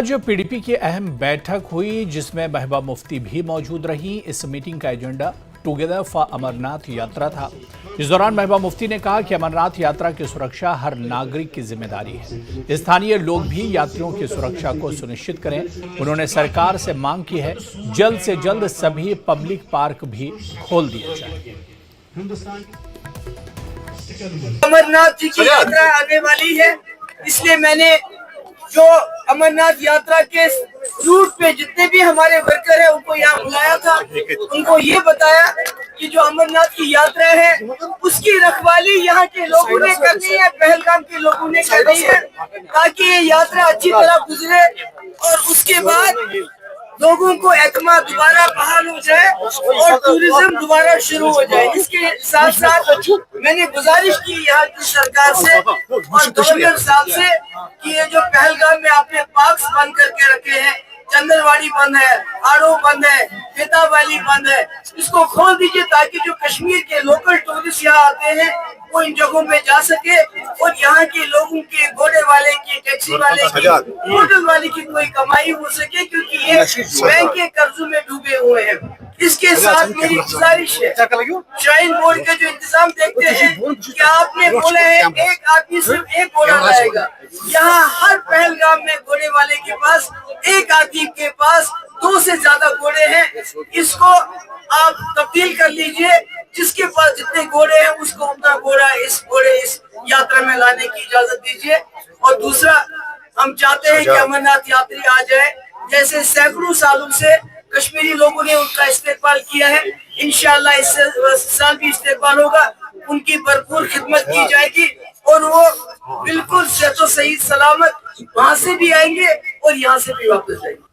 आज पीडीपी की अहम बैठक हुई जिसमें महबूबा मुफ्ती भी मौजूद रहीं। इस मीटिंग का एजेंडा टुगेदर फॉर अमरनाथ यात्रा था। इस दौरान महबूबा मुफ्ती ने कहा कि अमरनाथ यात्रा की सुरक्षा हर नागरिक की जिम्मेदारी है। स्थानीय लोग भी यात्रियों की सुरक्षा को सुनिश्चित करें। उन्होंने सरकार से मांग की है जल्द से जल्द सभी पब्लिक पार्क भी खोल दिए जाएं। अमरनाथ जी की यात्रा आने वाली है, इसलिए मैंने जो अमरनाथ यात्रा के रूट पे जितने भी हमारे वर्कर हैं उनको यहाँ बुलाया था। उनको ये बताया कि जो अमरनाथ की यात्रा है उसकी रखवाली यहाँ के लोगों ने करनी है, पहलगाम के लोगों ने करनी है, ताकि ये यात्रा अच्छी तरह गुजरे और उसके बाद लोगों को एतमा दोबारा बहाल हो जाए और टूरिज्म दोबारा शुरू हो जाए। इसके साथ साथ मैंने गुजारिश की यहाँ की सरकार से और गवर्नर साहब से कि ये जो पहलगाम में आपने पार्क्स बंद करके रखे हैं, चंदरवाड़ी बंद है, आड़ो बंद है, फेता वैली बंद है, इसको खोल दीजिए ताकि जो कश्मीर के लोकल टूरिस्ट यहाँ आते हैं वो इन जगहों पे जा सके और यहाँ के लोगों के घोड़े वाले की, टैक्सी वाले की, होटल वाले की कोई कमाई हो सके, क्योंकि ये बैंक के कर्जों में डूबे हुए हैं। इसके साथ मेरी गुजारिश है, श्राइन बोर्ड के जो इंतजाम देखते हैं कि आपने बोला है एक आदमी सिर्फ एक घोड़ा लाएगा, यहाँ हर पहलगाम में घोड़े वाले के पास एक आदमी के पास 2 से ज्यादा घोड़े हैं। इसको आप तब्दील कर लीजिए, जिसके पास जितने घोड़े हैं उसको उतना घोड़ा इस यात्रा में लाने की इजाजत दीजिए। और दूसरा, हम चाहते हैं कि अमरनाथ यात्री आ जाए, जैसे सैकड़ों सालों से कश्मीरी लोगों ने उनका इस्तेकबाल किया है, इंशाअल्लाह इस साल भी इस्तेकबाल होगा, उनकी भरपूर खिदमत की जाएगी और वो बिल्कुल सेहतो सही सलामत वहाँ से भी आएंगे और यहाँ से भी वापस जाएंगे।